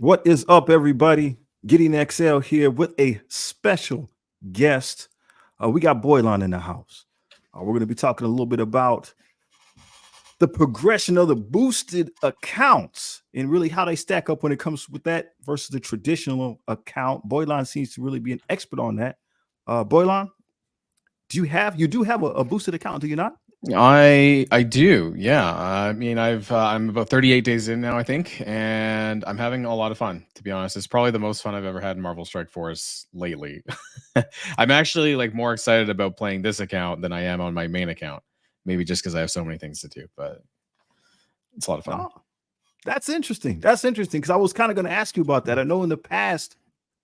What is up, everybody? Getting XL here with a special guest. We got Boilon in the house. We're going to be talking a little bit about the progression of the boosted accounts and really how they stack up when it comes with that versus the traditional account. Boilon seems to really be an expert on that. Boilon, you do have a boosted account, do you not? I do, yeah. I mean, I'm about 38 days in now, I think, and I'm having a lot of fun. To be honest, it's probably the most fun I've ever had in Marvel Strike Force lately. I'm actually like more excited about playing this account than I am on my main account. Maybe just because I have so many things to do, but it's a lot of fun. Oh, that's interesting. That's interesting because I was kind of going to ask you about that. I know in the past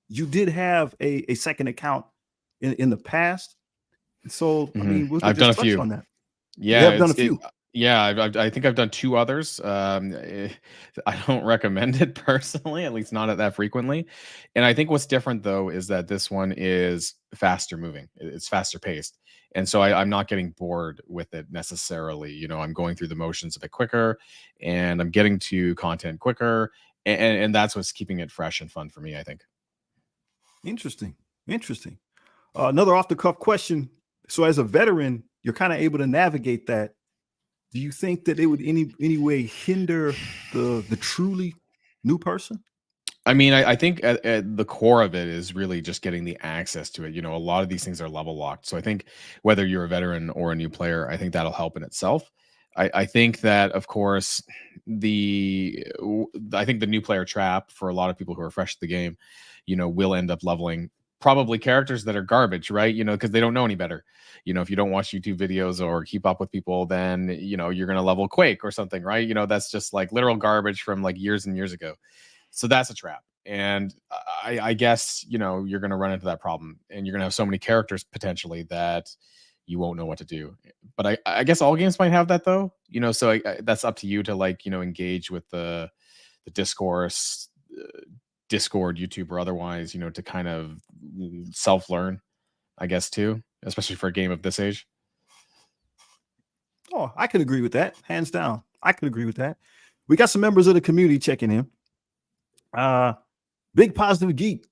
you did have a second account in the past. So, I mean, we could I've done just a touch few. on that. You Yeah, have done a few. yeah. I think I've done two others. I don't recommend it personally, at least not at that frequently. And I think what's different though is that this one is faster moving. It's faster paced, and so I'm not getting bored with it necessarily. You know, I'm going through the motions a bit quicker, and I'm getting to content quicker, and that's what's keeping it fresh and fun for me, I think. Interesting. Interesting. Another off the cuff question. So, as a veteran, you're kind of able to navigate that. Do you think that it would any way hinder the truly new person? I mean, I think at the core of it is really just getting the access to it. You know, a lot of these things are level locked. So I think whether you're a veteran or a new player, I think that'll help in itself. I think that, of course, I think the new player trap for a lot of people who are fresh to the game, you know, will end up leveling probably characters that are garbage, right? You know, because they don't know any better. You know, if you don't watch YouTube videos or keep up with people, then, you know, you're going to level Quake or something, right? You know, that's just like literal garbage from like years and years ago. So that's a trap. And I guess, you know, you're going to run into that problem, and you're going to have so many characters potentially that you won't know what to do. But I guess all games might have that though, you know, so that's up to you to, like, you know, engage with the discourse, Discord, YouTube, or otherwise, you know, to kind of self-learn, I guess, too, especially for a game of this age. Oh, I could agree with that. Hands down. I could agree with that. We got some members of the community checking in. Big Positive Geek.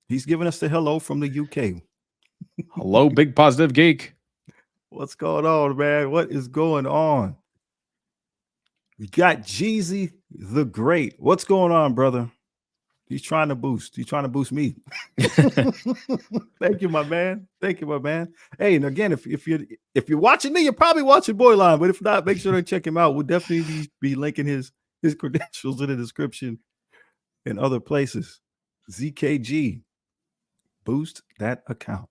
He's giving us the hello from the UK. Hello, Big Positive Geek. What's going on, man? What is going on? We got Jeezy the Great. What's going on, brother? He's trying to boost. He's trying to boost me. Thank you, my man. Thank you, my man. Hey, and again, if you're watching me, you're probably watching Boilon. But if not, make sure to check him out. We'll definitely be linking his credentials in the description and other places. ZKG, boost that account.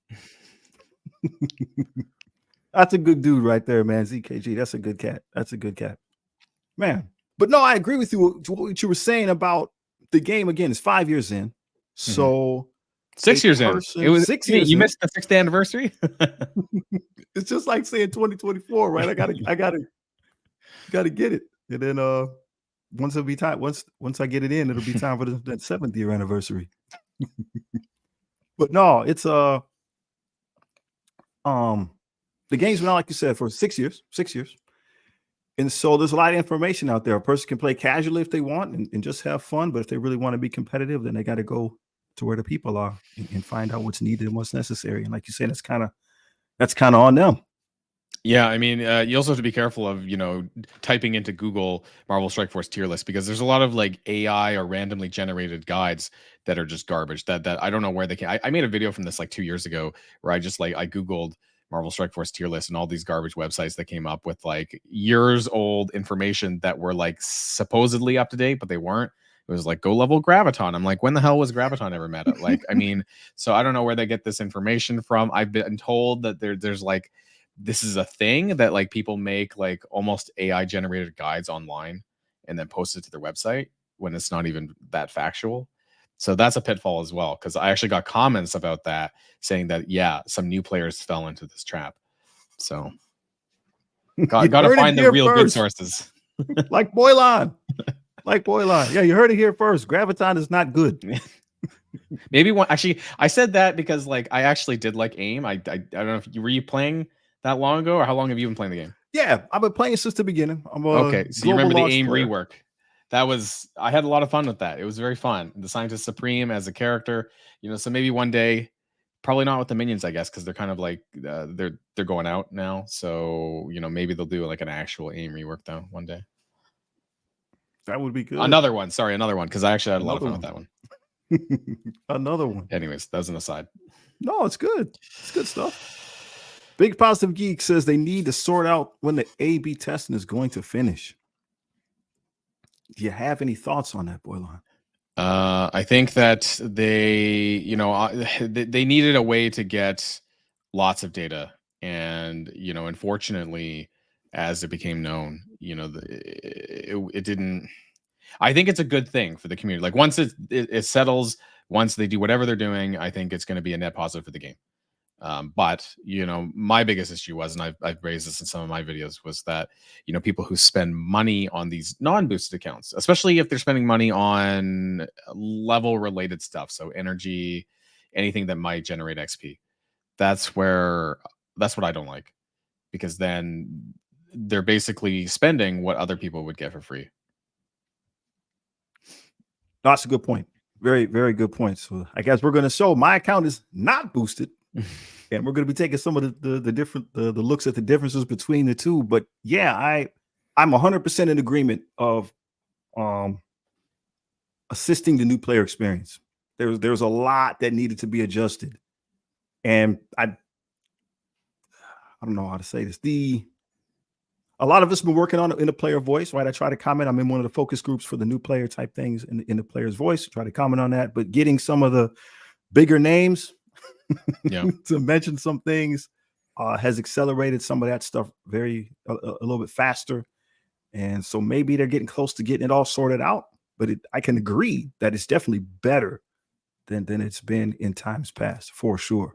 That's a good dude right there, man. ZKG. That's a good cat. That's a good cat, man. But no, I agree with you. What you were saying about the game again is 5 years in. So 6 years in. It was 6 years. You missed the 6th anniversary. It's just like saying 2024, right? I gotta get it. And then once it'll be time, once I get it in, it'll be time for that 7th year anniversary. But no, it's the game's been out, like you said, for 6 years. 6 years. And so there's a lot of information out there. A person can play casually if they want and just have fun. But if they really want to be competitive, then they got to go to where the people are and find out what's needed and what's necessary. And like you said, that's kind of on them. Yeah, I mean, you also have to be careful of, you know, typing into Google Marvel Strike Force tier list, because there's a lot of like AI or randomly generated guides that are just garbage. That I don't know where they can. I made a video from this like 2 years ago where I Googled Marvel Strike Force tier list and all these garbage websites that came up with like years old information that were like supposedly up to date, but they weren't. It was like, go level Graviton. I'm like, when the hell was Graviton ever meta? Like, I mean, so I don't know where they get this information from. I've been told that there's like, this is a thing that like people make like almost AI generated guides online and then post it to their website when it's not even that factual. So that's a pitfall as well, because I actually got comments about that saying that, yeah, some new players fell into this trap. So got to find the real good sources. Like Boilon. Yeah, you heard it here first. Graviton is not good. Maybe one, actually, I said that because like I actually did like AIM. I don't know if were you playing that long ago, or how long have you been playing the game? Yeah, I've been playing since the beginning. I'm okay, so you remember the AIM player. rework? I had a lot of fun with that. It was very fun. The Scientist Supreme as a character, so maybe one day, probably not with the minions, I guess, because they're kind of like they're going out now. So maybe they'll do like an actual AIM rework though one day. That would be good. Another one, because I actually had a lot of fun with that one. Another one. Anyways, that was an aside. No, it's good. It's good stuff. Big Positive Geek says they need to sort out when the A/B testing is going to finish. Do you have any thoughts on that, Boilon? I think that they needed a way to get lots of data, and unfortunately, as it became known, it didn't. I think it's a good thing for the community. Like once it settles, once they do whatever they're doing, I think it's going to be a net positive for the game. But my biggest issue was, and I've raised this in some of my videos, was that people who spend money on these non-boosted accounts, especially if they're spending money on level related stuff, so energy, anything that might generate XP, that's what I don't like, because then they're basically spending what other people would get for free. That's a good point. Very, very good point. So I guess we're going to show my account is not boosted. And we're going to be taking some of the different the looks at the differences between the two. But yeah, I'm 100% in agreement of assisting the new player experience. There's a lot that needed to be adjusted, and I don't know how to say this. A lot of us have been working on it in the player voice, right? I try to comment. I'm in one of the focus groups for the new player type things in the player's voice. Try to comment on that, but getting some of the bigger names to mention some things has accelerated some of that stuff a little bit faster. And so maybe they're getting close to getting it all sorted out, but I can agree that it's definitely better than it's been in times past, for sure.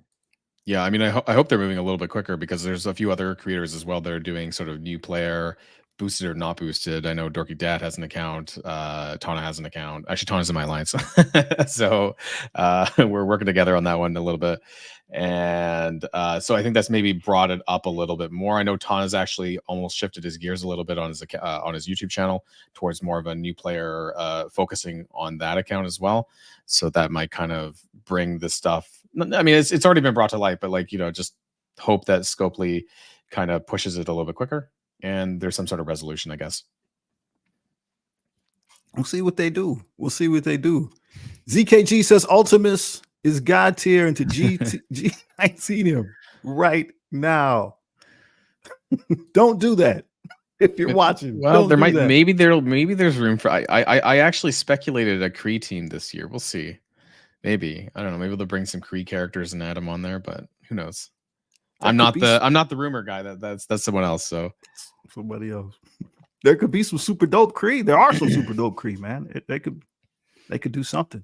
Yeah, I mean, I hope they're moving a little bit quicker, because there's a few other creators as well that are doing sort of new player, boosted or not boosted. I know Dorky Dad has an account. Tana has an account. Actually, Tana's in my alliance. So we're working together on that one a little bit. And so I think that's maybe brought it up a little bit more. I know Tana's actually almost shifted his gears a little bit on his YouTube channel towards more of a new player, focusing on that account as well. So that might kind of bring this stuff. I mean, it's already been brought to light, but just hope that Scopely kind of pushes it a little bit quicker and there's some sort of resolution, I guess. We'll see what they do. ZKG says Ultimus is God tier into G19 him right now. Don't do that. If you're watching, well, maybe there's room for. I actually speculated a Kree team this year. We'll see. Maybe, I don't know. Maybe they'll bring some Kree characters and add them on there, but who knows? I'm not the rumor guy. That's someone else. So somebody else. There could be some super dope Kree. There are some super dope Kree, man. They could do something.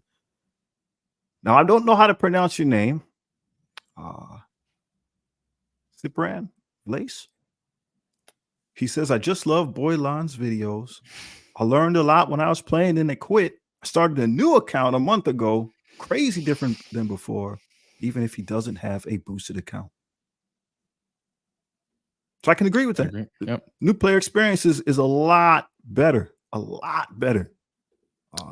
Now I don't know how to pronounce your name. Cypran Lace. He says, I just love Boilon's videos. I learned a lot when I was playing and I quit. I started a new account a month ago. Crazy different than before, even if he doesn't have a boosted account. So I can agree with that. Yep. New player experience is a lot better. A lot better.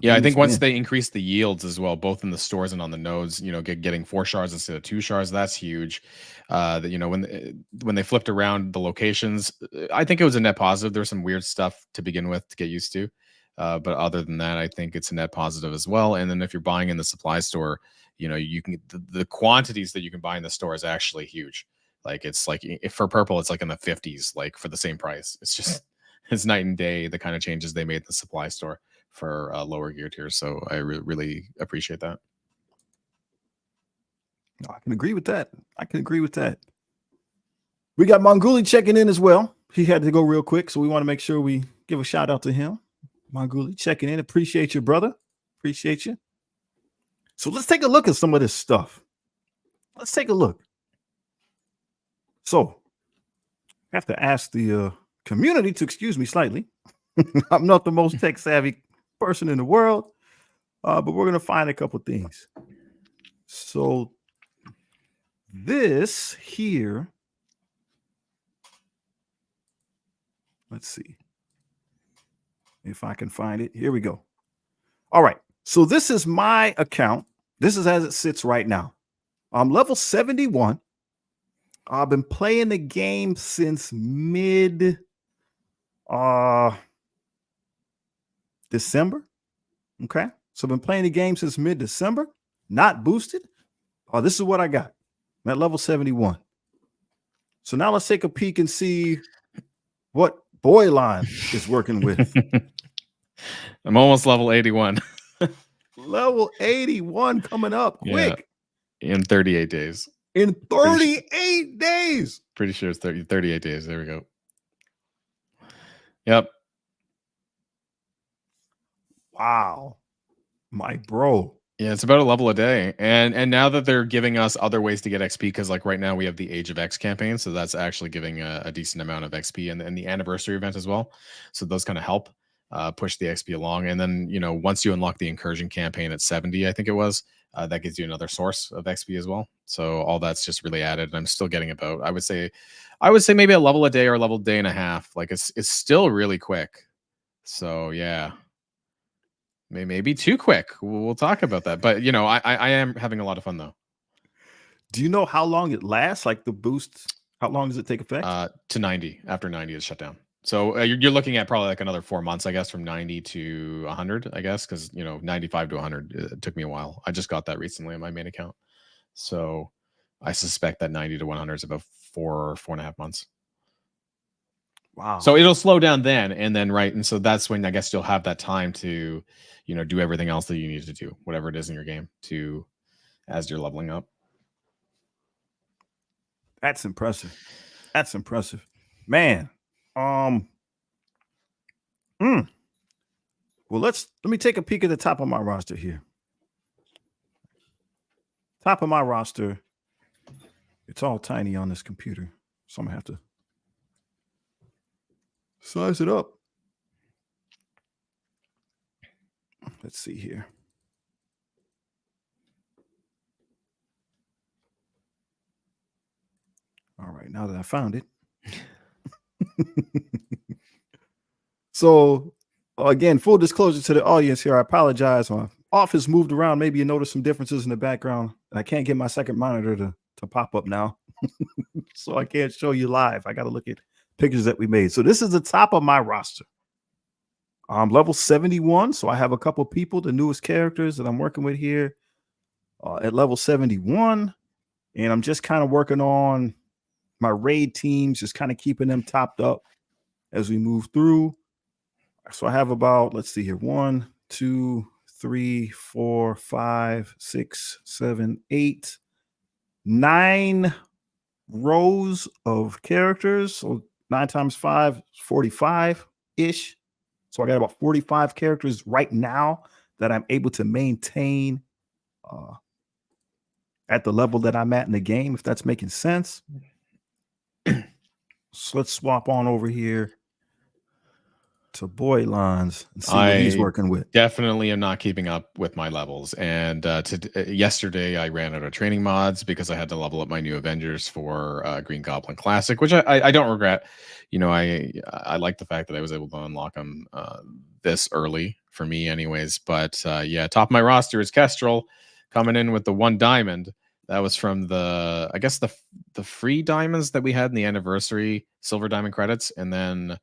Yeah, I think once they increase the yields as well, both in the stores and on the nodes, getting 4 shards instead of 2 shards, that's huge. That when they flipped around the locations, I think it was a net positive. There's some weird stuff to begin with to get used to, but other than that, I think it's a net positive as well. And then if you're buying in the supply store, you can the quantities that you can buy in the store is actually huge. Like it's like for purple, it's like in the 50s, like for the same price. It's just it's night and day the kind of changes they made in the supply store for lower gear tiers. So I really appreciate that. I can agree with that. We got Monguli checking in as well. He had to go real quick, so we want to make sure we give a shout out to him. Monguli checking in. Appreciate you, brother. Appreciate you. So let's take a look at some of this stuff. Let's take a look. So I have to ask the community to excuse me slightly. I'm not the most tech savvy person in the world, but we're going to find a couple things. So this here, let's see. If I can find it. Here we go. All right. So this is my account. This is as it sits right now. I'm level 71. I've been playing the game since mid December. Okay. So I've been playing the game since mid-December, not boosted. This is what I got. I'm at level 71. So now let's take a peek and see what Boilon is working with. I'm almost level 81. Level 81 coming up quick. Yeah, in 38 days. In 38 days. Pretty sure it's 38 days. There we go. Yep. Wow. My bro. Yeah, it's about a level a day. And now that they're giving us other ways to get XP, because like right now we have the Age of X campaign, so that's actually giving a decent amount of XP, and the anniversary event as well. So those kind of help push the XP along. And then, you know, once you unlock the incursion campaign at 70, I think it was, that gives you another source of XP as well. So all that's just really added. And I'm still getting about, I would say maybe a level a day or a level day and a half. Like it's still really quick. So yeah. Maybe too quick. We'll talk about that. But you know, I am having a lot of fun though. Do you know how long it lasts? Like the boost, how long does it take effect? To 90. After 90, it's shut down. So you're looking at probably like another 4 months, I guess, from 90 to 100, I guess, because you know 95 to 100 it took me a while. I just got that recently on my main account, so I suspect that 90 to 100 is about 4.5 months. Wow. So it'll slow down then, and then right, and so that's when I guess you'll have that time to, you know, do everything else that you need to do, whatever it is in your game, to as you're leveling up. That's impressive. That's impressive, man. Well, let me take a peek at the top of my roster here. Top of my roster. It's all tiny on this computer, so I'm gonna have to size it up. Let's see here. All right, now that I found it. So, again, full disclosure to the audience here. I apologize. My office moved around. Maybe you notice some differences in the background. And I can't get my second monitor to pop up now. So I can't show you live. I got to look at pictures that we made. So this is the top of my roster. I'm level 71. So I have a couple people, the newest characters that I'm working with here at level 71. And I'm just kind of working on my raid teams, just kind of keeping them topped up as we move through. So I have about, let's see here, 1, 2, 3, 4, 5, 6, 7, 8, 9 rows of characters. So 9 times 5 is 45-ish. So I got about 45 characters right now that I'm able to maintain at the level that I'm at in the game, if that's making sense. So let's swap on over here to Boilon's and see what he's working with. Definitely am not keeping up with my levels. And yesterday I ran out of training mods because I had to level up my new Avengers for Green Goblin Classic, which I don't regret. You know, I like the fact that I was able to unlock them this early for me anyways. But yeah, top of my roster is Kestrel coming in with the 1 diamond. That was from the, I guess, the free diamonds that we had in the anniversary silver diamond credits, and then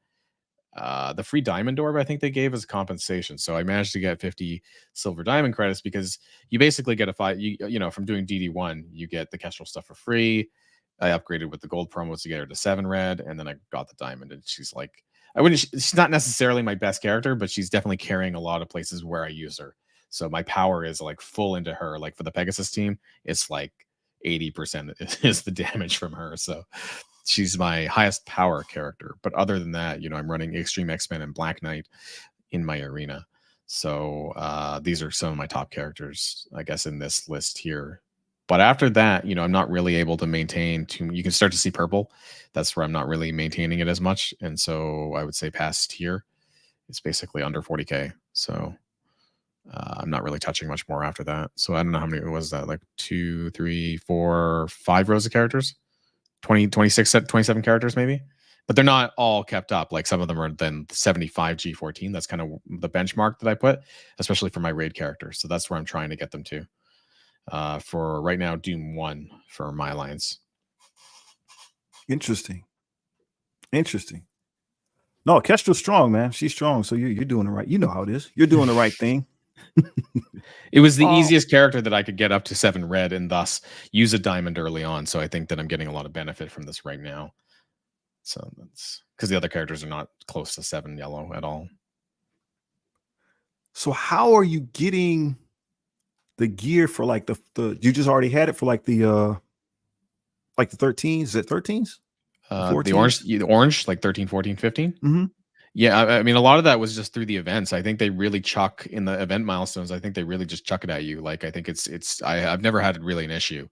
the free diamond orb I think they gave as compensation. So I managed to get 50 silver diamond credits because you basically get a 5, you know, from doing DD1, you get the Kestrel stuff for free. I upgraded with the gold promos to get her to 7 red, and then I got the diamond, and she's like, she's not necessarily my best character, but she's definitely carrying a lot of places where I use her. So my power is like full into her. Like for the Pegasus team, it's like 80% is the damage from her. So she's my highest power character. But other than that, you know, I'm running Extreme X-Men and Black Knight in my arena. So these are some of my top characters, I guess, in this list here. But after that, you know, I'm not really able to maintain you can start to see purple. That's where I'm not really maintaining it as much. And so I would say past here, it's basically under 40K. So I'm not really touching much more after that. So I don't know how many was that, like 2, 3, 4, 5 rows of characters, 20, 26, 27 characters maybe. but they're not all kept up. Like some of them are then 75 G14. That's kind of the benchmark that I put, especially for my raid character. So that's where I'm trying to get them to. For right now, Doom 1 for my alliance. Interesting. No, Kestra's strong, man. She's strong. So you're doing the right. You know how it is. You're doing the right thing. It was the easiest character that I could get up to 7 red and thus use a diamond early on. So I think that I'm getting a lot of benefit from this right now. So that's because the other characters are not close to 7 yellow at all. So how are you getting the gear for like the you just already had it for like the 13s? Is it 13s? The orange, like 13, 14, 15. Mm-hmm. Yeah, I mean, a lot of that was just through the events. I think they really chuck in the event milestones. I think they really just chuck it at you. Like, I think I've never had really an issue.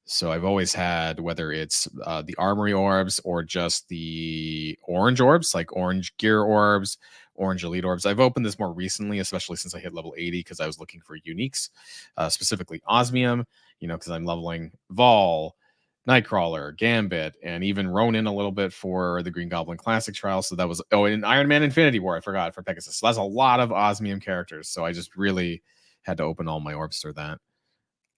So I've always had, whether it's the armory orbs or just the orange orbs, like orange gear orbs, orange elite orbs. I've opened this more recently, especially since I hit level 80, because I was looking for uniques, specifically osmium, because I'm leveling Vol, Nightcrawler, Gambit, and even Ronin a little bit for the Green Goblin Classic trial. So that was, and Iron Man Infinity War, I forgot, for Pegasus. So that's a lot of osmium characters. So I just really had to open all my orbs through that.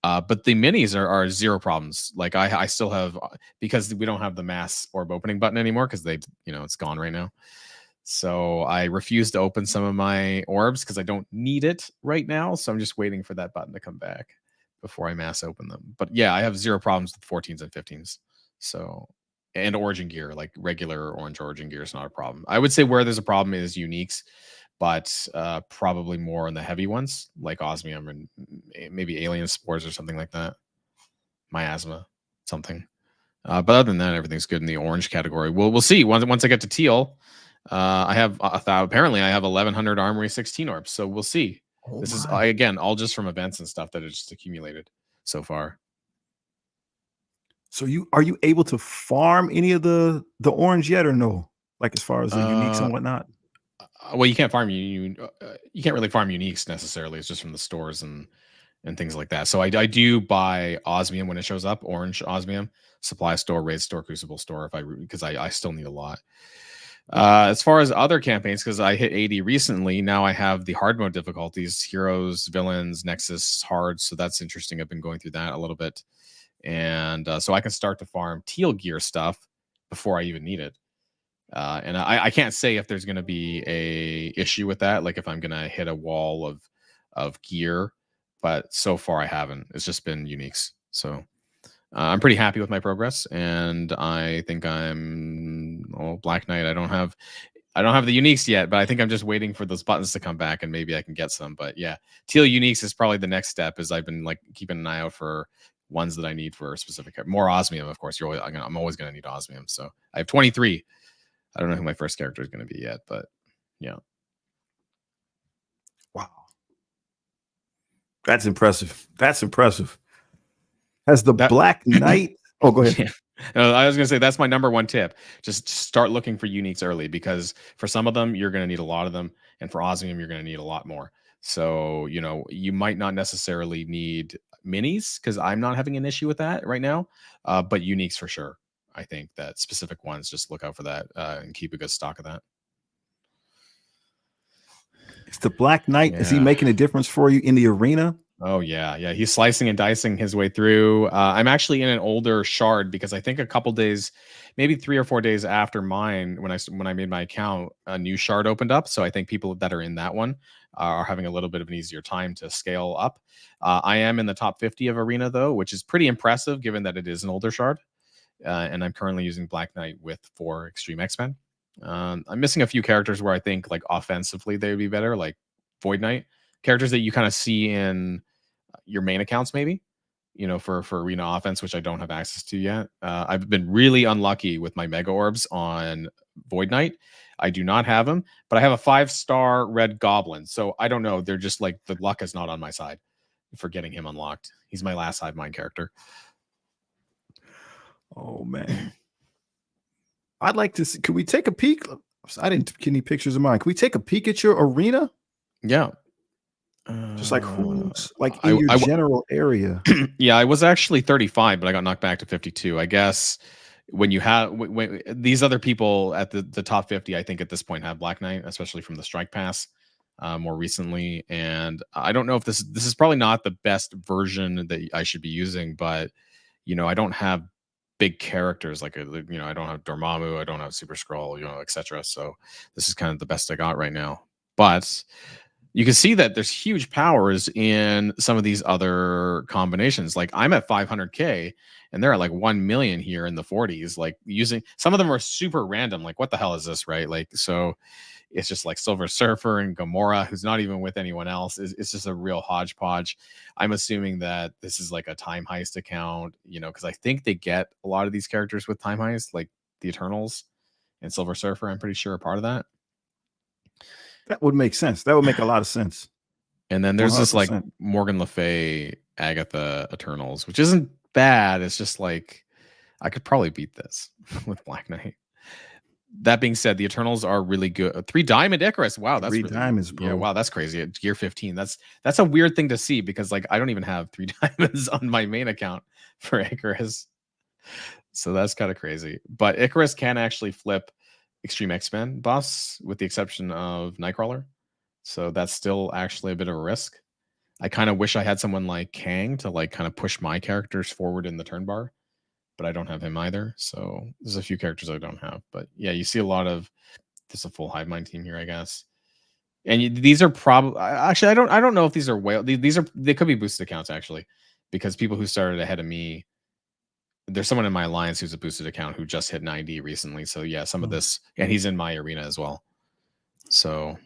But the minis are zero problems. Like I still have, because we don't have the mass orb opening button anymore, because it's gone right now. So I refuse to open some of my orbs because I don't need it right now. So I'm just waiting for that button to come back before I mass open them. But yeah, I have zero problems with 14s and 15s. So, and origin gear, like regular orange origin gear is not a problem. I would say where there's a problem is uniques, but probably more on the heavy ones like osmium and maybe alien spores or something like that. Miasma, something. But other than that, everything's good in the orange category. We'll see. Once I get to teal, I have apparently I have 1100 armory 16 orbs. So we'll see. Oh, this is again all just from events and stuff that are just accumulated so far. So are you able to farm any of the orange yet or no? Like as far as the uniques and whatnot? Well, you can't farm you can't really farm uniques necessarily. It's just from the stores and things like that. So I do buy osmium when it shows up, orange osmium, supply store, raid store, crucible store, because I still need a lot. As far as other campaigns, because I hit 80 recently, now I have the hard mode difficulties: heroes, villains, Nexus, hard. So that's interesting. I've been going through that a little bit, and so I can start to farm teal gear stuff before I even need it. And I can't say if there's going to be a issue with that, like if I'm going to hit a wall of gear, but so far I haven't. It's just been uniques. So I'm pretty happy with my progress, and I think Black Knight. I don't have the uniques yet, but I think I'm just waiting for those buttons to come back, and maybe I can get some. But yeah, teal uniques is probably the next step. As I've been like keeping an eye out for ones that I need for a specific more osmium. Of course, I'm always going to need osmium. So I have 23. I don't know who my first character is going to be yet, but yeah. Wow. That's impressive. Has the Black Knight... Oh, go ahead. Yeah. I was going to say, that's my number one tip. Just start looking for uniques early, because for some of them, you're going to need a lot of them. And for osmium, you're going to need a lot more. So, you might not necessarily need minis, because I'm not having an issue with that right now. But uniques for sure. I think that specific ones, just look out for that and keep a good stock of that. Is the Black Knight, is he making a difference for you in the arena? Oh, yeah. He's slicing and dicing his way through. I'm actually in an older shard, because I think a couple days, maybe 3 or 4 days after mine, when I made my account, a new shard opened up. So I think people that are in that one are having a little bit of an easier time to scale up. I am in the top 50 of arena, though, which is pretty impressive given that it is an older shard. And I'm currently using Black Knight with 4 Extreme X-Men. I'm missing a few characters where I think like offensively they would be better, like Void Knight, characters that you kind of see in your main accounts, maybe, for arena offense, which I don't have access to yet. I've been really unlucky with my Mega Orbs on Void Knight. I do not have them, but I have a 5-star Red Goblin. So I don't know. They're just like, the luck is not on my side for getting him unlocked. He's my last hive mind character. Oh, man. I'd like to see, could we take a peek? I didn't get any pictures of mine. Can we take a peek at your arena? Yeah. Just like who's like in your general area. Yeah, I was actually 35, but I got knocked back to 52. I guess when you have when these other people at the top 50, I think at this point have Black Knight, especially from the Strike Pass more recently. And I don't know if this is probably not the best version that I should be using, but I don't have big characters like I don't have Dormammu, I don't have Super Skrull, etc. So this is kind of the best I got right now. But you can see that there's huge powers in some of these other combinations. Like I'm at 500k and they're at like 1 million here in the 40s, like using some of them are super random. Like what the hell is this, right? Like, so it's just like Silver Surfer and Gamora, who's not even with anyone else. It's just a real hodgepodge. I'm assuming that this is like a Time Heist account, because I think they get a lot of these characters with Time Heist, like the Eternals and Silver Surfer. I'm pretty sure are part of that. That would make sense. That would make a lot of sense. And then there's this like 100%. Morgan Le Fay Agatha Eternals, which isn't bad. It's just like I could probably beat this with Black Knight. That being said, the Eternals are really good. 3 Diamond Icarus. Wow, that's 3 really diamonds, bro. Yeah, wow, that's crazy. At gear 15. That's a weird thing to see because like I don't even have 3 diamonds on my main account for Icarus. So that's kind of crazy. But Icarus can actually flip Extreme X-Men buffs with the exception of Nightcrawler. So that's still actually a bit of a risk. I kind of wish I had someone like Kang to like kind of push my characters forward in the turn bar, but I don't have him either. So there's a few characters I don't have. But yeah, you see a lot of there's a full Hive Mind team here, I guess. And these are probably actually I don't know if these are whale. They could be boosted accounts actually, because people who started ahead of me. There's someone in my alliance who's a boosted account who just hit 90 recently. So yeah, some of this, and he's in my arena as well. So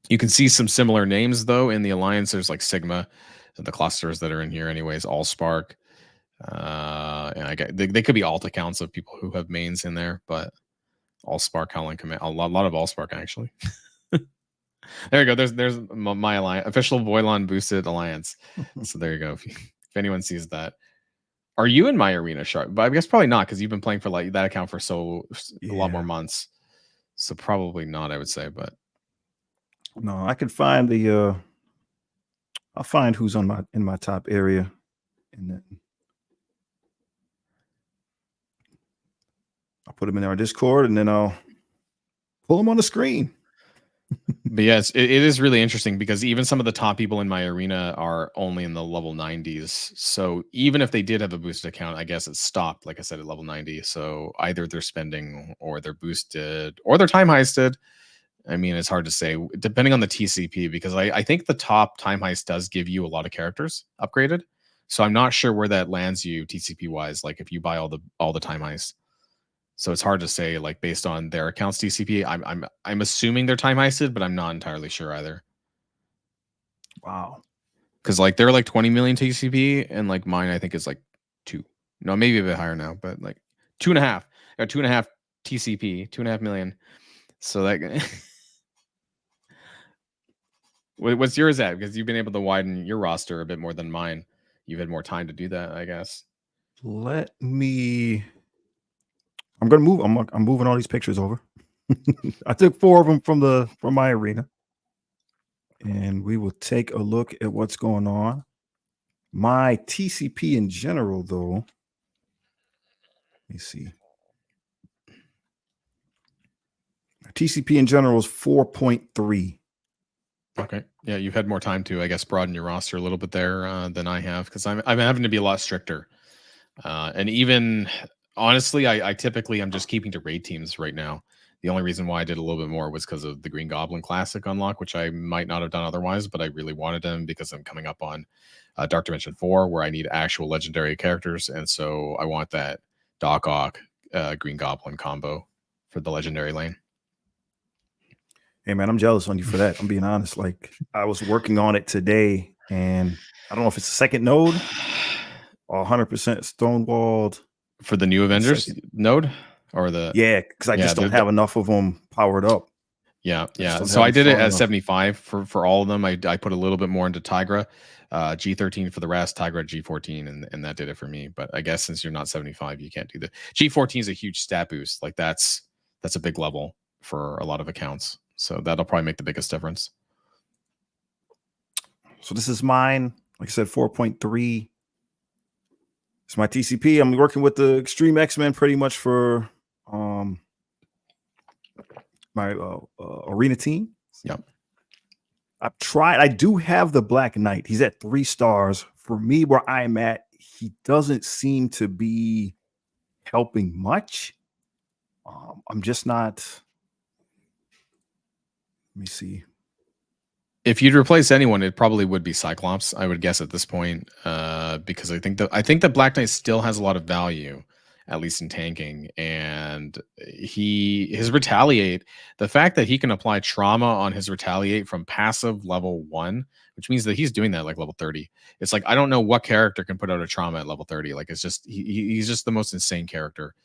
you can see some similar names though in the alliance. There's like Sigma, the clusters that are in here, anyways. Allspark, and I get they could be alt accounts of people who have mains in there, but Allspark, Howling Command, a lot of Allspark actually. There you go. There's my alliance, official Boilon boosted alliance. So there you go. If anyone sees that. Are you in my arena, Sharp? But I guess probably not because you've been playing for like that account for a lot more months. So probably not, I would say. But no, I can find I'll find who's in my top area, and then I'll put them in our Discord, and then I'll pull them on the screen. But yes, it is really interesting because even some of the top people in my arena are only in the level 90s. So even if they did have a boosted account, I guess it stopped, like I said, at level 90. So either they're spending or they're boosted or they're time heisted. I mean, it's hard to say depending on the TCP, because I think the top time heist does give you a lot of characters upgraded. So I'm not sure where that lands you TCP wise, like if you buy all the time heist. So it's hard to say, like based on their accounts TCP. I'm assuming they're time heisted, but I'm not entirely sure either. Wow. Because like they're like 20 million TCP, and like mine I think is like 2. No, maybe a bit higher now, but like 2.5. Got 2.5 TCP, 2.5 million. So that what's yours at? Because you've been able to widen your roster a bit more than mine. You've had more time to do that, I guess. Let me. I'm gonna move. I'm moving all these pictures over. I took 4 of them from my arena, and we will take a look at what's going on. My TCP in general, though. Let me see. TCP in general is 4.3. Okay. Yeah, you've had more time to, I guess, broaden your roster a little bit there than I have, because I'm having to be a lot stricter. And even honestly, I typically I'm just keeping to raid teams right now. The only reason why I did a little bit more was because of the Green Goblin Classic unlock, which I might not have done otherwise, but I really wanted them because I'm coming up on Dark Dimension 4, where I need actual legendary characters, and so I want that Doc Ock Green Goblin combo for the legendary lane. Hey man, I'm jealous on you for that. I'm being honest. Like I was working on it today, and I don't know if it's a second node or 100% stonewalled For the new Avengers node, or the because I just don't have enough of them powered up. Yeah. So I did it at 75 for all of them. I put a little bit more into Tigra, G13 for the rest, Tigra G14, and that did it for me. But I guess since you're not 75, you can't do the G14 is a huge stat boost. Like that's a big level for a lot of accounts. So that'll probably make the biggest difference. So this is mine. Like I said, 4.3. It's my TCP. I'm working with the Extreme X-Men pretty much for my arena team. Yep. I've tried. I do have the Black Knight. He's at 3 stars. For me, where I'm at, he doesn't seem to be helping much. I'm just not. Let me see. If you'd replace anyone, it probably would be Cyclops, I would guess at this point, because I think that Black Knight still has a lot of value, at least in tanking, and his retaliate. The fact that he can apply trauma on his retaliate from passive level 1, which means that he's doing that like level 30. It's like I don't know what character can put out a trauma at level 30. Like it's just he's just the most insane character.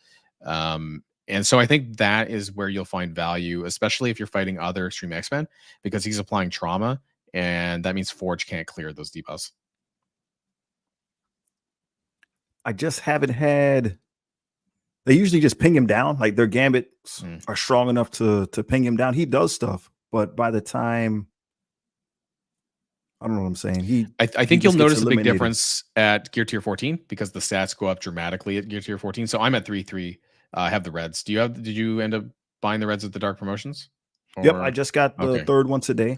And so I think that is where you'll find value, especially if you're fighting other Extreme X-Men, because he's applying trauma, and that means Forge can't clear those debuffs. I just haven't had. They usually just ping him down. Like their gambits are strong enough to ping him down. He does stuff, but by the time, I don't know what I'm saying. I think you'll notice a big difference at gear tier 14 because the stats go up dramatically at gear tier 14. So I'm at 3-3. I have the reds. Did you end up buying the reds at the dark promotions? Yep, I just got the third one today.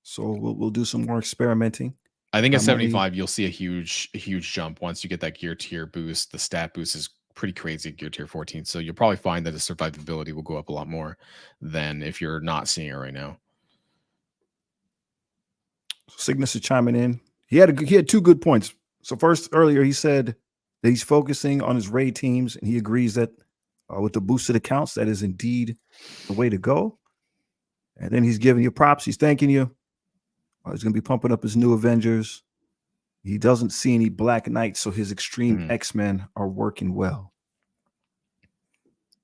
So we'll do some more experimenting. I think at 75, you'll see a huge jump once you get that gear tier boost. The stat boost is pretty crazy at gear tier 14. So you'll probably find that the survivability will go up a lot more than if you're not seeing it right now. Cygnus is chiming in. He had 2 good points. So first, earlier he said that he's focusing on his raid teams, and he agrees that with the boosted accounts, that is indeed the way to go. And then he's giving you props. He's thanking you. He's going to be pumping up his new Avengers. He doesn't see any Black Knights, so his Extreme X-Men are working well.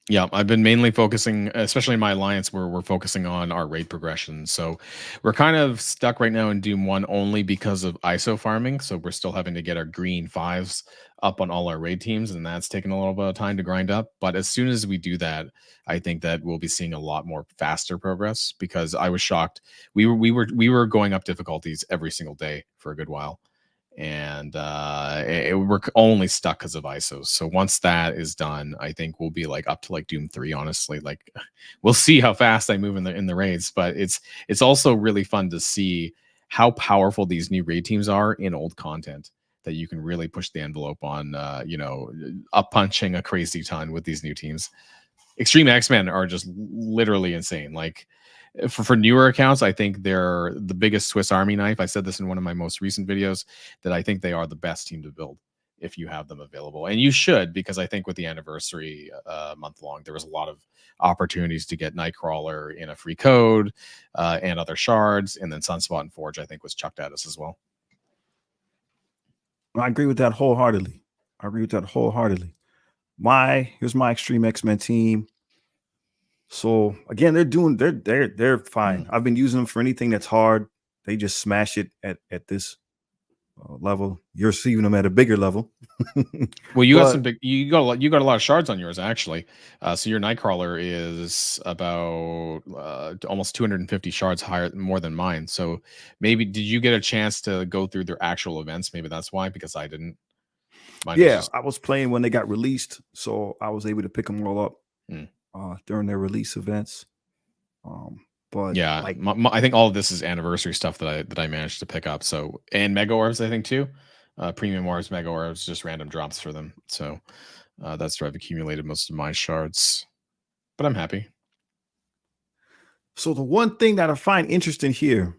Yeah, I've been mainly focusing, especially in my alliance, where we're focusing on our raid progression. So we're kind of stuck right now in Doom 1 only because of ISO farming. So we're still having to get our green 5s up on all our raid teams, and that's taken a little bit of time to grind up. But as soon as we do that, I think that we'll be seeing a lot more faster progress, because I was shocked. We were going up difficulties every single day for a good while. And we're only stuck because of ISO. So once that is done, I think we'll be like up to like Doom 3. Honestly, like we'll see how fast I move in the raids. But it's also really fun to see how powerful these new raid teams are in old content, that you can really push the envelope on. Up punching a crazy ton with these new teams. Extreme X-Men are just literally insane. Like for newer accounts, I think they're the biggest Swiss Army knife. I said this in one of my most recent videos, that I think they are the best team to build if you have them available. And you should, because I think with the anniversary month long, there was a lot of opportunities to get Nightcrawler in a free code and other shards. And then Sunspot and Forge, I think, was chucked at us as well. I agree with that wholeheartedly. Here's my Extreme X-Men team. So again, they're fine. I've been using them for anything that's hard. They just smash it at this level. You're receiving them at a bigger level. Well, you got a lot of shards on yours, actually. So your Nightcrawler is about almost 250 shards more than mine. So maybe did you get a chance to go through their actual events? Maybe that's why, because I didn't. I was playing when they got released, so I was able to pick them all up during their release events. But yeah, like I think all of this is anniversary stuff that I managed to pick up. So, and Mega Orbs, I think too. Premium Orbs, Mega Orbs, just random drops for them. So that's where I've accumulated most of my shards. But I'm happy. So the one thing that I find interesting here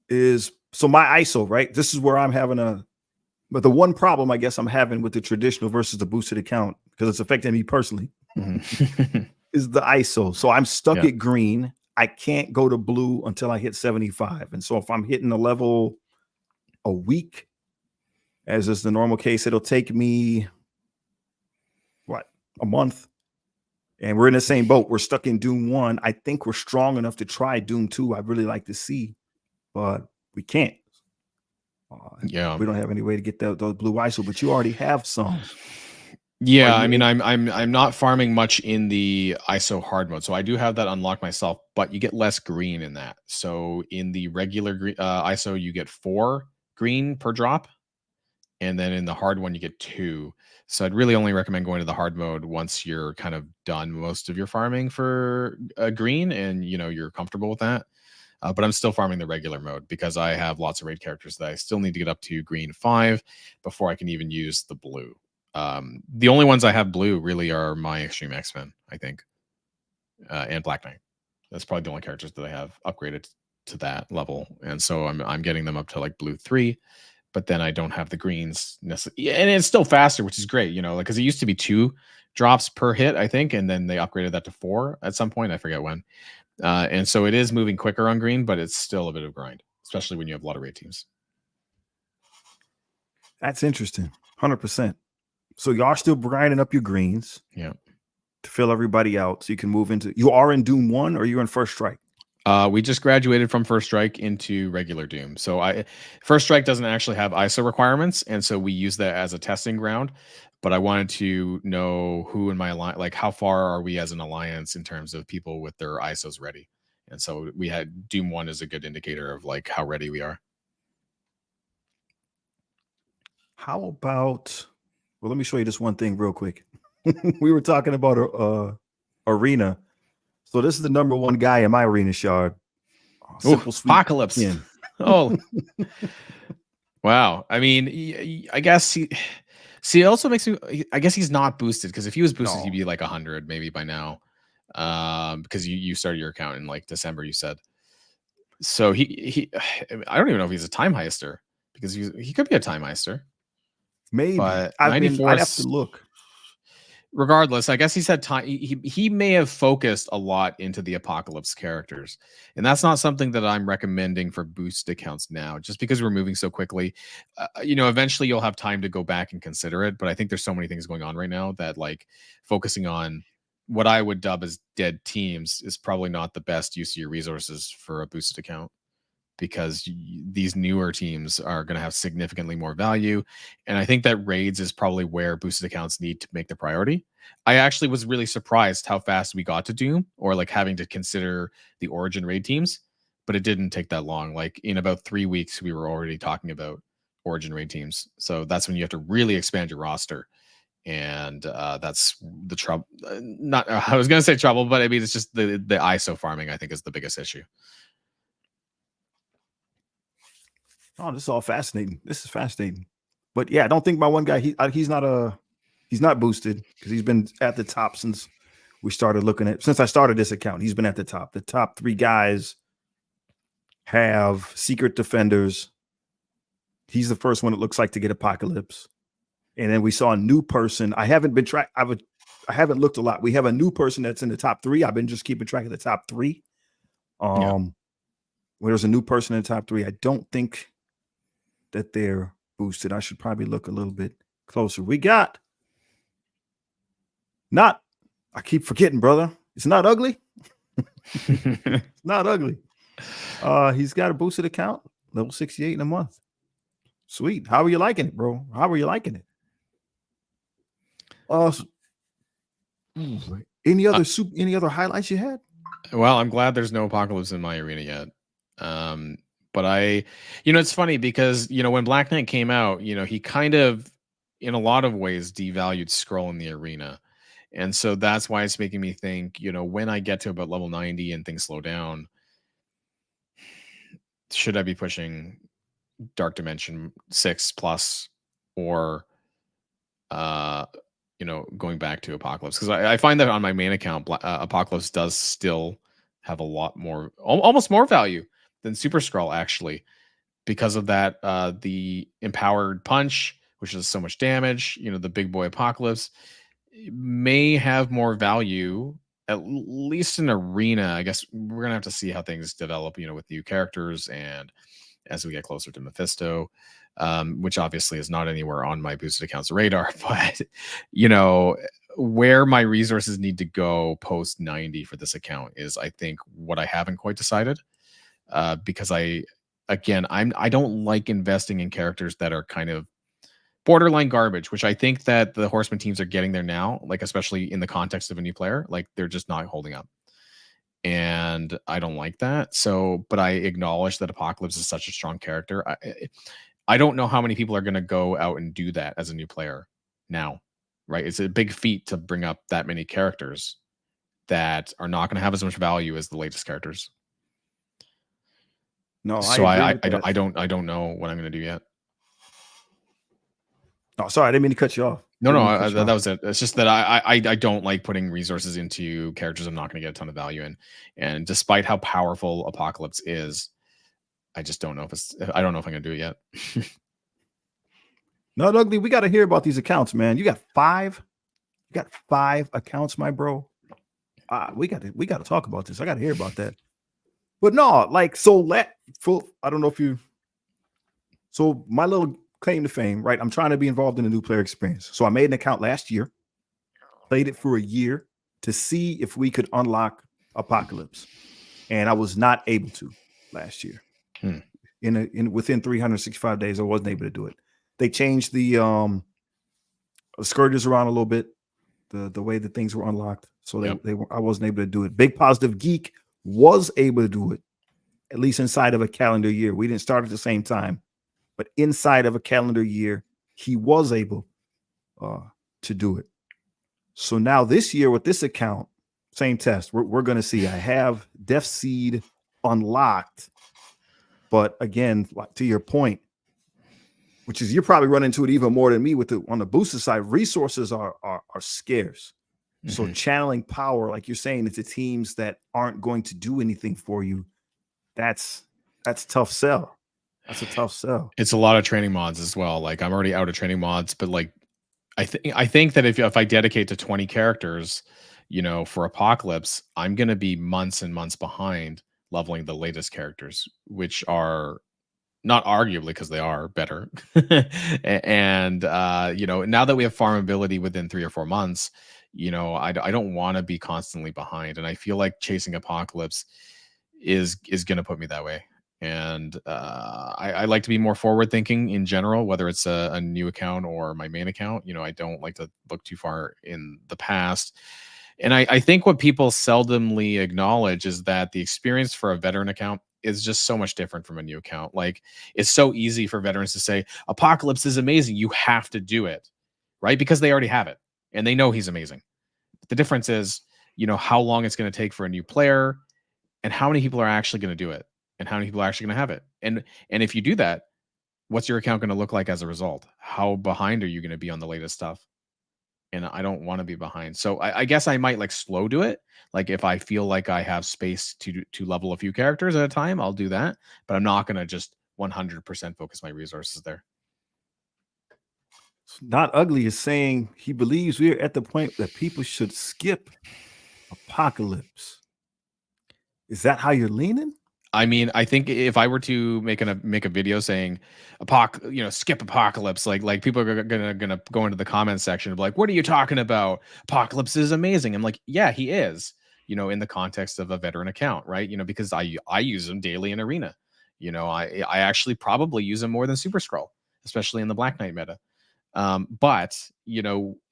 is, so my ISO, right? This is where I'm having but the one problem I guess I'm having with the traditional versus the boosted account, because it's affecting me personally, is the ISO. So I'm stuck at green. I can't go to blue until I hit 75. And so if I'm hitting a level a week, as is the normal case, it'll take me a month. And we're in the same boat. We're stuck in Doom 1. I think we're strong enough to try Doom 2. I'd really like to see, but we can't. We don't have any way to get those blue ISO, but you already have some. Yeah, I mean, I'm not farming much in the ISO hard mode, so I do have that unlocked myself. But you get less green in that. So in the regular ISO, you get 4 green per drop, and then in the hard one you get 2. So I'd really only recommend going to the hard mode once you're kind of done most of your farming for green, and you're comfortable with that. But I'm still farming the regular mode because I have lots of raid characters that I still need to get up to green 5 before I can even use the blue. The only ones I have blue really are my Extreme X-Men, I think, and Black Knight. That's probably the only characters that I have upgraded to that level, and so I'm getting them up to like blue 3. But then I don't have the greens necessarily, and it's still faster, which is great, like because it used to be 2 drops per hit, I think, and then they upgraded that to 4 at some point. I forget when. And so it is moving quicker on green, but it's still a bit of grind, especially when you have a lot of raid teams. That's interesting. 100%. So you are still grinding up your greens. Yeah. To fill everybody out so you can move into. You are in Doom 1 or you're in First Strike? We just graduated from First Strike into regular Doom. So First Strike doesn't actually have ISO requirements, and so we use that as a testing ground. But I wanted to know who in my alliance, like how far are we as an alliance in terms of people with their ISOs ready. And so we had Doom 1 as a good indicator of like how ready we are. How about, well, let me show you this one thing real quick. We were talking about arena. So this is the number 1 guy in my arena shard. Simple Sweet Apocalypse. Oh, wow. I mean, I guess it also makes me. I guess he's not boosted, because if he was boosted, he'd be like 100 maybe by now. Because you started your account in like December, you said. So he I don't even know if he's a time heister, because he could be a time heister. Maybe. But I'd have to look. Regardless, I guess he's had time. He may have focused a lot into the Apocalypse characters, and that's not something that I'm recommending for boost accounts now, just because we're moving so quickly. Eventually you'll have time to go back and consider it, but I think there's so many things going on right now that like focusing on what I would dub as dead teams is probably not the best use of your resources for a boosted account, because these newer teams are going to have significantly more value. And I think that raids is probably where boosted accounts need to make the priority. I actually was really surprised how fast we got to Doom, or like having to consider the Origin raid teams, but it didn't take that long. Like in about 3 weeks, we were already talking about Origin raid teams. So that's when you have to really expand your roster. And that's the trouble. Not, I was going to say trouble, but I mean, it's just the ISO farming, I think, is the biggest issue. Oh, this is all fascinating. This is fascinating. But yeah, I don't think my one guy, he's not boosted, because he's been at the top since I started this account. He's been at the top. The top 3 guys have Secret Defenders. He's the first one, it looks like, to get Apocalypse. And then we saw a new person. I haven't looked a lot. We have a new person that's in the top 3. I've been just keeping track of the top 3. When there's a new person in the top 3, I don't think that they're boosted. I should probably look a little bit closer. We got I keep forgetting, brother. It's not ugly. It's not ugly. He's got a boosted account, level 68 in a month. Sweet. How are you liking it, bro? How are you liking it? Any other highlights you had? Well, I'm glad there's no Apocalypse in my arena yet. But it's funny because, when Black Knight came out, he kind of, in a lot of ways, devalued Skrull in the arena. And so that's why it's making me think, when I get to about level 90 and things slow down, should I be pushing Dark Dimension 6 plus, or, going back to Apocalypse? Because I find that on my main account, Apocalypse does still have a lot more, almost more value than Super Skrull, actually, because of that, the empowered punch, which does so much damage, the big boy Apocalypse may have more value, at least in arena. I guess we're gonna have to see how things develop, with new characters and as we get closer to Mephisto, which obviously is not anywhere on my boosted accounts radar. But where my resources need to go post 90 for this account is, I think, what I haven't quite decided, because I don't like investing in characters that are kind of borderline garbage, which I think that the Horseman teams are getting there now, like especially in the context of a new player. Like they're just not holding up, and I don't like that. So, but I acknowledge that Apocalypse is such a strong character. I don't know how many people are going to go out and do that as a new player now, right? It's a big feat to bring up that many characters that are not going to have as much value as the latest characters. No, I So agree I with that. I don't know what I'm going to do yet. Oh, sorry, I didn't mean to cut you off. No, Didn't no, mean to cut you that off. was it. It's just that I don't like putting resources into characters I'm not going to get a ton of value in. And despite how powerful Apocalypse is, I just don't know if it's. I don't know if I'm going to do it yet. No, Ugly, we got to hear about these accounts, man. You got 5. You got 5 accounts, my bro. We got to talk about this. I got to hear about that. But no, like I don't know if you. So my little claim to fame, right? I'm trying to be involved in a new player experience. So I made an account last year, played it for a year to see if we could unlock Apocalypse, and I was not able to last year. Within 365 days, I wasn't able to do it. They changed the scourges around a little bit, the way that things were unlocked, so I wasn't able to do it. Big Positive Geek was able to do it, at least inside of a calendar year. We didn't start at the same time, but inside of a calendar year, he was able to do it. So now this year with this account, same test. We're going to see. I have Death Seed unlocked, but again, to your point, which is you're probably running into it even more than me on the booster side. Resources are scarce. Mm-hmm. So channeling power, like you're saying, into teams that aren't going to do anything for you, that's tough sell. That's a tough sell. It's a lot of training mods as well. Like I'm already out of training mods, but like I think that if I dedicate to 20 characters, for Apocalypse, I'm going to be months and months behind leveling the latest characters, which are not arguably because they are better. And now that we have farmability within 3 or 4 months, I don't want to be constantly behind, and I feel like chasing Apocalypse is going to put me that way. And I like to be more forward thinking in general, whether it's a new account or my main account. I don't like to look too far in the past. And I think what people seldomly acknowledge is that the experience for a veteran account is just so much different from a new account. Like it's so easy for veterans to say Apocalypse is amazing, you have to do it, right? Because they already have it and they know he's amazing. But the difference is, how long it's going to take for a new player and how many people are actually going to do it and how many people are actually going to have it. And if you do that, what's your account going to look like as a result? How behind are you going to be on the latest stuff? And I don't want to be behind. So I guess I might like slow do it. Like if I feel like I have space to level a few characters at a time, I'll do that. But I'm not going to just 100% focus my resources there. Not Ugly is saying he believes we're at the point that people should skip Apocalypse. Is that how you're leaning? I mean, I think if I were to make a video saying skip Apocalypse, like people are gonna go into the comments section of like, what are you talking about? Apocalypse is amazing. I'm like, yeah, he is, in the context of a veteran account, right? Because I use him daily in Arena. I actually probably use him more than Super Skrull, especially in the Black Knight meta. But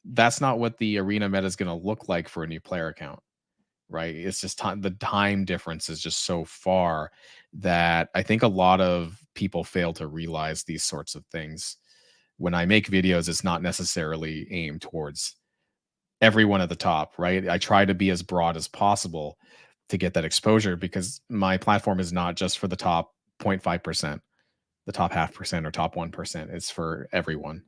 that's not what the Arena meta is gonna look like for a new player account. Right. It's just the time difference is just so far that I think a lot of people fail to realize these sorts of things. When I make videos, it's not necessarily aimed towards everyone at the top, right? I try to be as broad as possible to get that exposure because my platform is not just for the top 0.5%, the top 0.5% or top 1%. It's for everyone.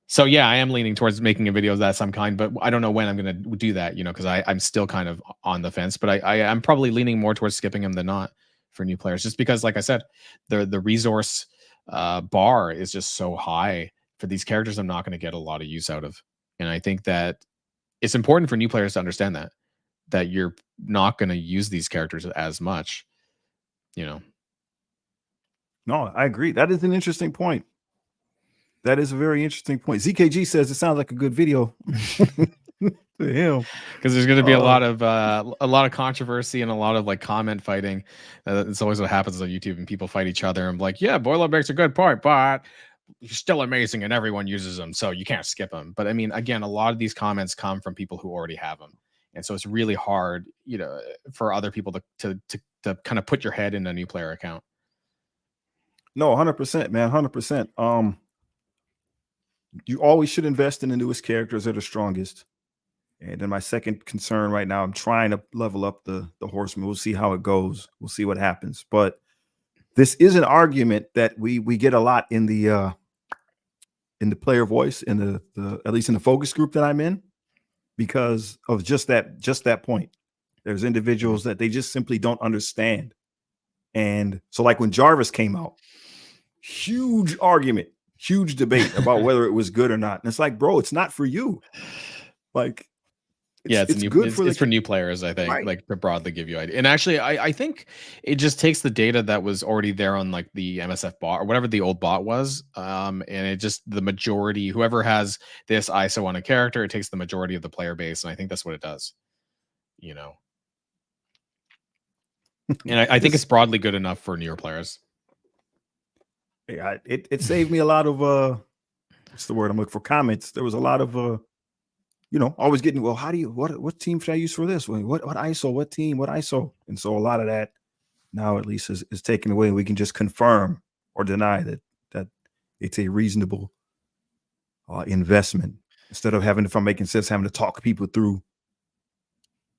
So yeah, I am leaning towards making a video of that some kind, but I don't know when I'm going to do that, because I'm still kind of on the fence, but I'm probably leaning more towards skipping him than not for new players, just because, like I said, the resource bar is just so high for these characters. I'm not going to get a lot of use out of. And I think that it's important for new players to understand that you're not going to use these characters as much, No, I agree. That is an interesting point. That is a very interesting point. ZKG says it sounds like a good video to him, because there's going to be a lot of controversy and a lot of like comment fighting. It's always what happens on YouTube, and people fight each other. And like, yeah, Boilon makes a good point, but he's still amazing, and everyone uses him, so you can't skip him. But I mean, again, a lot of these comments come from people who already have him, and so it's really hard, for other people to kind of put your head in a new player account. No, 100%, man, 100%. You always should invest in the newest characters that are strongest. And then my second concern right now, I'm trying to level up the horseman. We'll see how it goes. We'll see what happens. But this is an argument that we get a lot in the player voice, in the at least in the focus group that I'm in, because of just that point. There's Mhm. individuals that they just simply don't understand. And so like when Jarvis came out, huge argument, huge debate about whether it was good or not. And it's like, bro, it's not for you. Like Yeah, it's good for it's the for new players, I think, right. like to broadly give you idea. And actually, I think it just takes the data that was already there on like the MSF bot or whatever the old bot was, and it just the majority, whoever has this ISO on a character, it takes the majority of the player base, and I think that's what it does. You know, and I think it's This broadly good enough for newer players. yeah, it saved me a lot of what's the word I'm looking for? Comments. There was a lot of always getting, well, how do you what team should I use for this? What ISO, what team, what ISO? And so a lot of that now at least is taken away. We can just confirm or deny that it's a reasonable investment instead of having, if I'm making sense, having to talk people through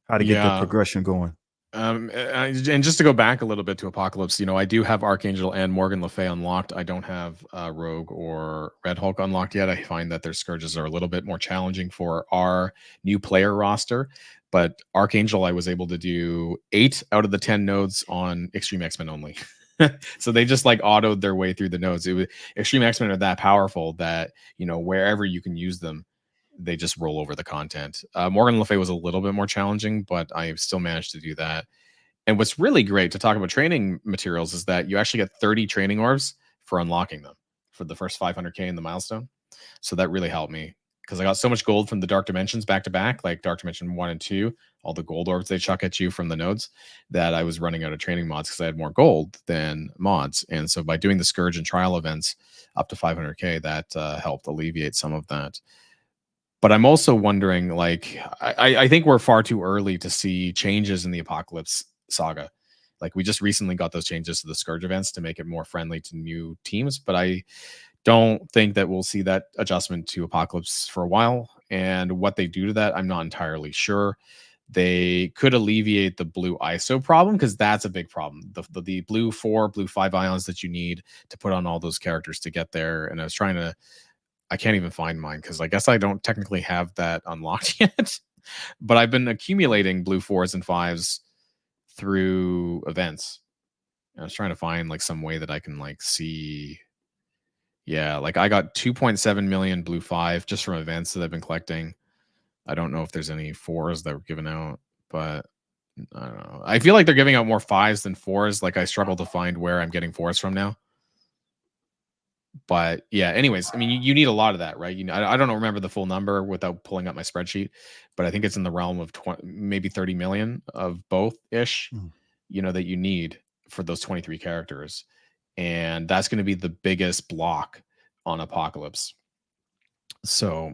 how to get the Yeah, progression going. and just to go back a little bit to Apocalypse, I do have Archangel and Morgan Le Fay unlocked. I don't have Rogue or Red Hulk unlocked yet. I find that their scourges are a little bit more challenging for our new player roster. But Archangel, I was able to do 8 out of the 10 nodes on Extreme X-Men only. So they just like autoed their way through the nodes. It was Extreme X-Men are that powerful that wherever you can use them, they just roll over the content. Morgan Le Fay was a little bit more challenging, but I still managed to do that. And what's really great to talk about training materials is that you actually get 30 training orbs for unlocking them for the first 500k in the milestone. So that really helped me because I got so much gold from the Dark Dimensions back to back, like Dark Dimension 1 and 2, all the gold orbs they chuck at you from the nodes, that I was running out of training mods because I had more gold than mods. And so by doing the Scourge and Trial events up to 500k, that helped alleviate some of that. But I'm also wondering, like, I think we're far too early to see changes in the Apocalypse saga. Like, we just recently got those changes to the Scourge events to make it more friendly to new teams, but I don't think that we'll see that adjustment to Apocalypse for a while. And what they do to that, I'm not entirely sure. They could alleviate the blue ISO problem because that's a big problem. The blue 4, blue 5 ions that you need to put on all those characters to get there. And I can't even find mine because I guess I don't technically have that unlocked yet. But I've been accumulating blue 4s and 5s through events. I was trying to find like some way that I can like see. Yeah, like I got 2.7 million blue 5 just from events that I've been collecting. I don't know if there's any 4s that were given out, but I don't know. I feel like they're giving out more 5s than 4s. Like I struggle to find where I'm getting 4s from now. But yeah, anyways, I mean, you need a lot of that, right? I don't remember the full number without pulling up my spreadsheet, but I think it's in the realm of 20, maybe 30 million of both ish, Mm. that you need for those 23 characters. And that's going to be the biggest block on Apocalypse. So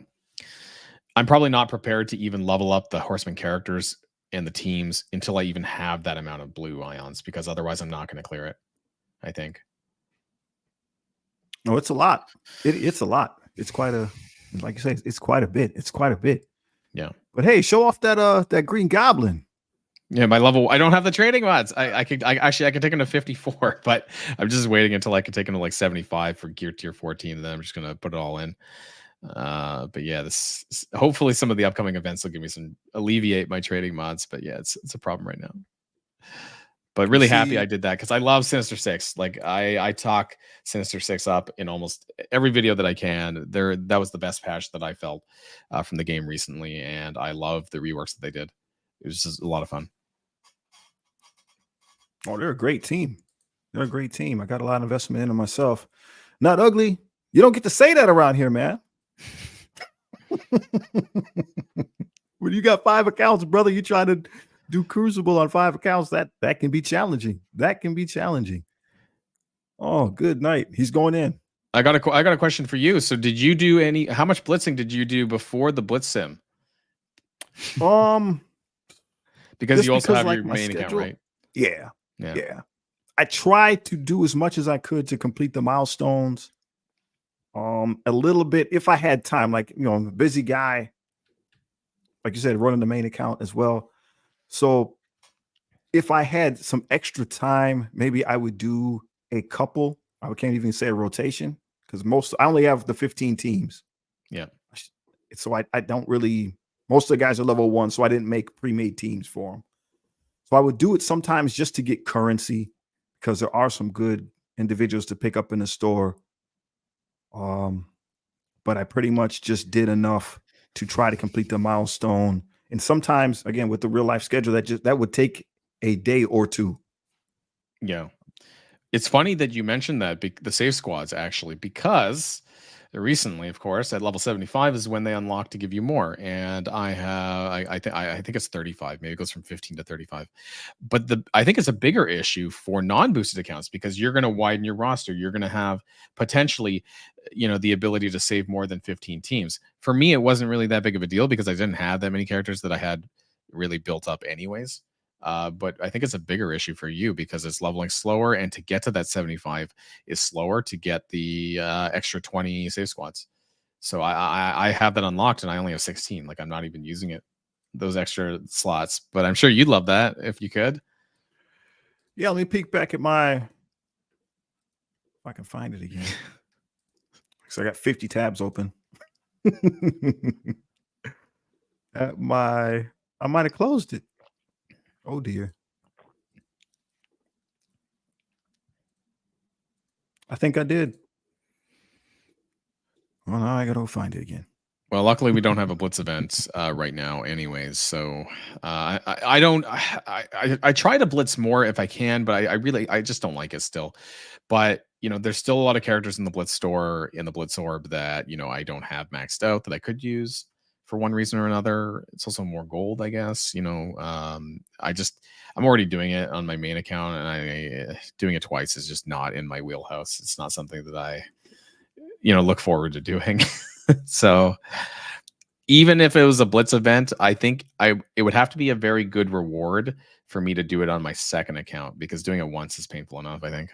I'm probably not prepared to even level up the Horseman characters and the teams until I even have that amount of blue ions, because otherwise I'm not going to clear it, I think. No, it's a lot. It's a lot. It's quite a, like you say, it's quite a bit. It's quite a bit. Yeah. But hey, show off that Green Goblin. Yeah, my level. I don't have the trading mods. I could take him to 54, but I'm just waiting until I can take him to like 75 for gear tier 14, and then I'm just gonna put it all in. But yeah, this hopefully some of the upcoming events will give me some alleviate my trading mods. But yeah, it's a problem right now. But You really happy I see, did that because I love Sinister Six. Like I talk Sinister Six up in almost every video that I can. That was the best patch that I felt from the game recently, and I love the reworks that they did. It was just a lot of fun. oh, they're a great team. They're a great team. I got a lot of investment in them myself. Not ugly. You don't get to say that around here, man. When you got 5 accounts, brother, you try to do Crucible on 5 accounts. That can be challenging. That can be challenging. Oh, good night. He's going in. I got a question for you. So did you do how much blitzing did you do before the blitz sim? Um, Because just you also because have like your my main account, schedule. right? Yeah. Yeah. Yeah. I tried to do as much as I could to complete the milestones. A little bit if I had time, like I'm a busy guy, like you said, running the main account as well. So if I had some extra time, maybe I would do a couple. I can't even say a rotation because I only have the 15 teams. Yeah. So I don't really, most of the guys are level 1, so I didn't make pre-made teams for them. So I would do it sometimes just to get currency because there are some good individuals to pick up in the store. But I pretty much just did enough to try to complete the milestone. And sometimes, again, with the real life schedule, that would take a day or two. Yeah. It's funny that you mentioned that the save squads actually, because recently, of course, at level 75 is when they unlock to give you more. And I think it's 35. Maybe it goes from 15 to 35. But I think it's a bigger issue for non-boosted accounts because you're going to widen your roster. You're going to have potentially, the ability to save more than 15 teams. For me, it wasn't really that big of a deal because I didn't have that many characters that I had really built up anyways. But I think it's a bigger issue for you because it's leveling slower, and to get to that 75 is slower to get the extra 20 save squads. So I have that unlocked, and I only have 16. Like I'm not even using it, those extra slots. But I'm sure you'd love that if you could. Yeah, let me peek back at if I can find it again. So I got 50 tabs open. I might have closed it. Oh dear. I think I did. Well, now I gotta find it again. Well, luckily we don't have a blitz event right now, anyways. So I don't. I try to blitz more if I can, but I just don't like it still. But there's still a lot of characters in the blitz store in the blitz orb that I don't have maxed out that I could use for one reason or another. It's also more gold, I guess. I'm already doing it on my main account, and doing it twice is just not in my wheelhouse. It's not something that I look forward to doing. So even if it was a blitz event, I think it would have to be a very good reward for me to do it on my second account, because doing it once is painful enough, I think.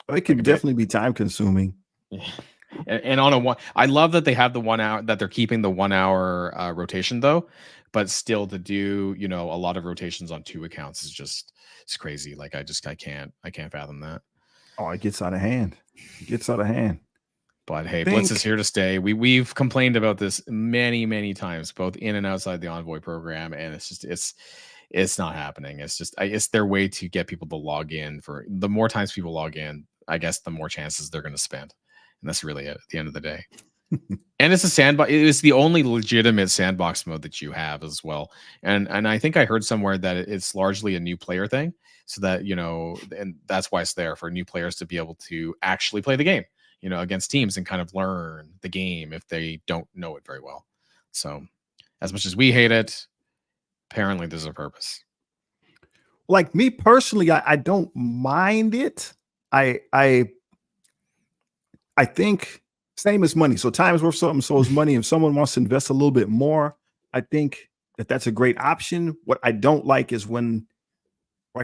It can definitely be time consuming. Yeah. And on I love that they have the 1 hour, that they're keeping the 1 hour rotation though, but still to do, a lot of rotations on 2 accounts is just, it's crazy. Like I can't fathom that. Oh, it gets out of hand. But hey, Blitz is here to stay. We've complained about this many times, both in and outside the Envoy program, and it's not happening. It's their way to get people to log in. For the more times people log in, I guess the more chances they're going to spend, and that's really it at the end of the day. And it's a sandbox. It's the only legitimate sandbox mode that you have as well. And I think I heard somewhere that it's largely a new player thing, so that and that's why it's there for new players to be able to actually play the game, against teams and kind of learn the game if they don't know it very well. So as much as we hate it, apparently there's a purpose. Like me personally, I don't mind it. I think same as money. So time is worth something, so is money. If someone wants to invest a little bit more, I think that's a great option. What I don't like is when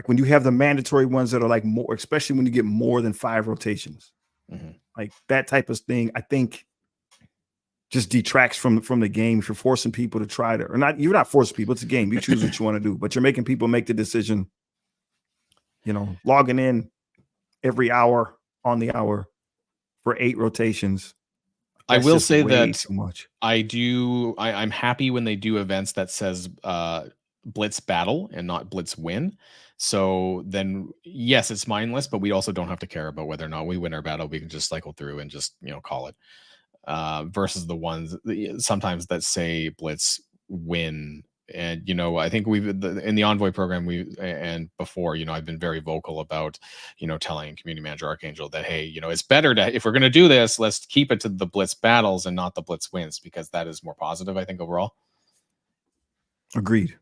you have the mandatory ones that are like more, especially when you get more than 5 rotations. Mm-hmm. Like that type of thing, I think just detracts from the game. If you're forcing people to try to, or not, you're not forcing people. It's a game. You choose what you want to do, but you're making people make the decision. Logging in every hour on the hour for 8 rotations. I will say that too much. I'm happy when they do events that says Blitz battle and not Blitz win. So then, yes, it's mindless, but we also don't have to care about whether or not we win our battle. We can just cycle through and just call it. Versus the ones sometimes that say Blitz win. And I think in the Envoy program and before, I've been very vocal about telling community manager Archangel that, hey, it's better to, if we're going to do this, let's keep it to the Blitz battles and not the Blitz wins, because that is more positive, I think, overall. Agreed,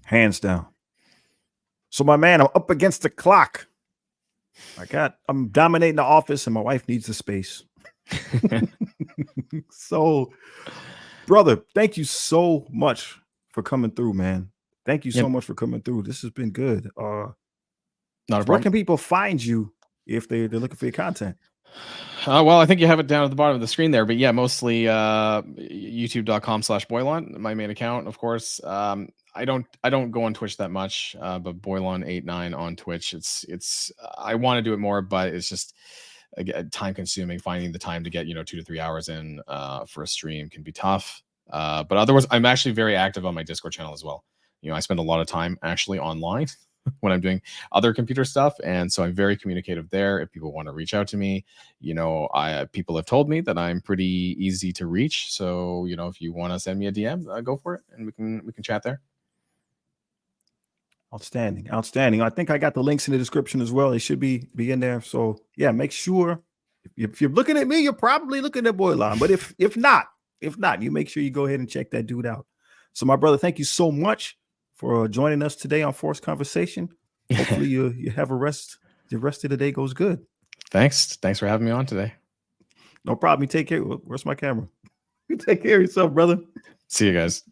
hands down. So my man, I'm up against the clock. I'm dominating the office, and my wife needs the space. So, brother, thank you so much for coming through, man. Thank you so much for coming through. This has been good. Not a Where problem. can people find you if they're looking for your content? Well, I think you have it down at the bottom of the screen there, but yeah, mostly youtube.com/Boilon, my main account, of course. I don't go on Twitch that much, but Boilon89 on Twitch. It's I want to do it more, but it's just again, time consuming. Finding the time to get 2 to 3 hours in for a stream can be tough. But otherwise, I'm actually very active on my Discord channel as well. I spend a lot of time actually online when I'm doing other computer stuff, and so I'm very communicative there. If people want to reach out to me, people have told me that I'm pretty easy to reach. So if you want to send me a DM, go for it, and we can chat there. Outstanding. I think I got the links in the description as well. They should be in there. So yeah, make sure if you're looking at me, you're probably looking at Boilon. But if not, you make sure you go ahead and check that dude out. So my brother, thank you so much for joining us today on Forced Conversation. Hopefully you have a rest. The rest of the day goes good. Thanks for having me on today. No problem. You take care. Where's my camera? You take care of yourself, brother. See you guys.